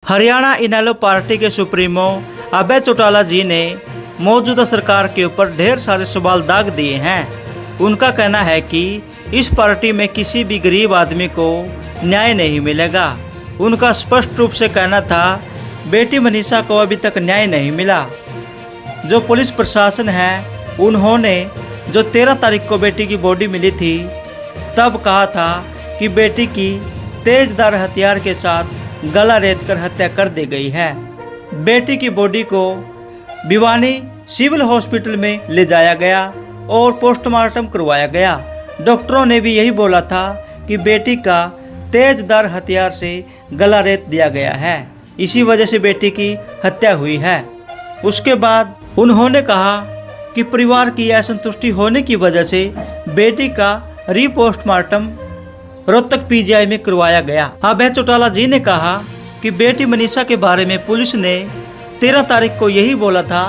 हरियाणा इनेलो party के supremo Abhay Chautala जी ने मौजूदा सरकार के ऊपर ढेर सारे सवाल दाग दिए हैं। उनका कहना है कि इस पार्टी में किसी भी गरीब आदमी को न्याय नहीं मिलेगा। उनका स्पष्ट रूप से कहना था, बेटी मनीषा को अभी तक न्याय नहीं मिला। जो पुलिस प्रशासन है उन्होंने जो 13 तारीख को बेटी की बॉडी मिली थी तब कहा था कि बेटी की तेजधार हथियार के साथ गला रेत कर हत्या कर दी गई है। बेटी की बॉडी को भिवानी सिविल हॉस्पिटल में ले जाया गया और पोस्टमार्टम करवाया गया। डॉक्टरों ने भी यही बोला था कि बेटी का तेजधार हथियार से गला रेत दिया गया है, इसी वजह से बेटी की हत्या हुई है। उसके बाद उन्होंने कहा कि परिवार की असंतुष्टि होने की वजह से बेटी का रीपोस्टमार्टम रोहतक पीजीआई में करवाया गया। अभय चौटाला जी ने कहा कि बेटी मनीषा के बारे में पुलिस ने 13 तारीख को यही बोला था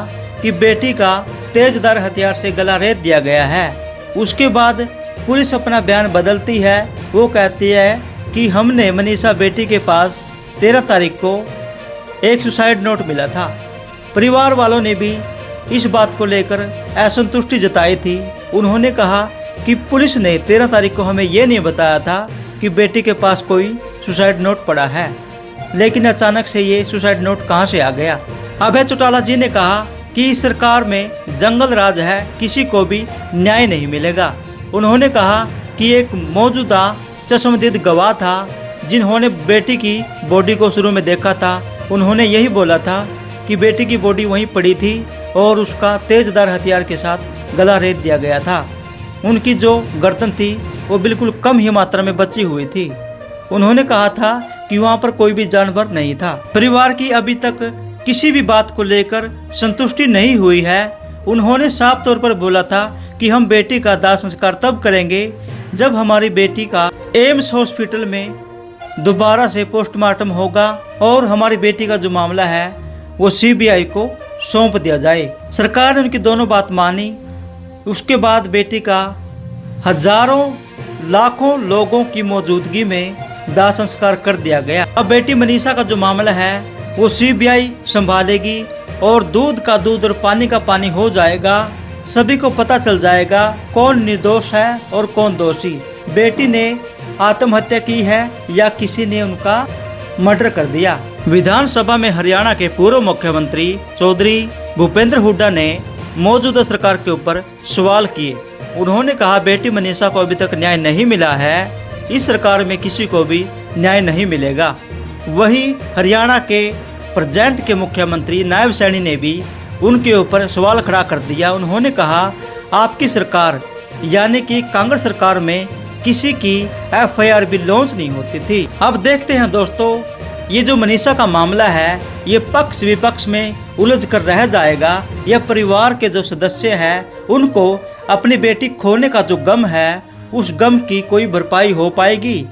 कि बेटी का तेजधार हथियार से गला रेत दिया गया है। उसके बाद पुलिस अपना बयान बदलती है। वो कहती है कि हमने मनीषा बेटी के पास 13 तारीख को एक सुसाइड नोट मिला था। परिवार वालों ने भी इस बात को लेकर असंतुष्टि जताई थी। उन्होंने कहा कि पुलिस ने 13 तारीख को हमें ये नहीं बताया था कि बेटी के पास कोई सुसाइड नोट पड़ा है, लेकिन अचानक से ये सुसाइड नोट कहां से आ गया। अभय चौटाला जी ने कहा कि इस सरकार में जंगल राज है, किसी को भी न्याय नहीं मिलेगा। उन्होंने कहा कि एक मौजूदा चश्मदीद गवाह था जिन्होंने बेटी की बॉडी को शुरू में देखा था। उन्होंने यही बोला था कि बेटी की बॉडी वहीं पड़ी थी और उसका तेजधार हथियार के साथ गला रेत दिया गया था। उनकी जो गर्दन थी वो बिल्कुल कम ही मात्रा में बची हुई थी। उन्होंने कहा था कि वहाँ पर कोई भी जानवर नहीं था। परिवार की अभी तक किसी भी बात को लेकर संतुष्टि नहीं हुई है। उन्होंने साफ तौर पर बोला था कि हम बेटी का दाह संस्कार तब करेंगे जब हमारी बेटी का एम्स हॉस्पिटल में दोबारा से पोस्टमार्टम होगा और हमारी बेटी का जो मामला है वो सीबीआई को सौंप दिया जाए। सरकार ने उनकी दोनों बात मानी। उसके बाद बेटी का हजारों लाखों लोगों की मौजूदगी में दाह संस्कार कर दिया गया। अब बेटी मनीषा का जो मामला है वो सीबीआई संभालेगी और दूध का दूध और पानी का पानी हो जाएगा। सभी को पता चल जाएगा कौन निर्दोष है और कौन दोषी। बेटी ने आत्महत्या की है या किसी ने उनका मर्डर कर दिया। विधानसभा में हरियाणा के पूर्व मुख्यमंत्री चौधरी भूपेंद्र हुड्डा ने मौजूदा सरकार के ऊपर सवाल किए। उन्होंने कहा बेटी मनीषा को अभी तक न्याय नहीं मिला है, इस सरकार में किसी को भी न्याय नहीं मिलेगा। वहीं हरियाणा के प्रेजेंट के मुख्यमंत्री नायब सैनी ने भी उनके ऊपर सवाल खड़ा कर दिया। उन्होंने कहा आपकी सरकार यानी कि कांग्रेस सरकार में किसी की एफआईआर भी लॉन्च नहीं होती थी। अब देखते हैं दोस्तों, ये जो मनीषा का मामला है ये पक्ष विपक्ष में उलझ कर रह जाएगा या परिवार के जो सदस्य हैं उनको अपनी बेटी खोने का जो गम है उस गम की कोई भरपाई हो पाएगी।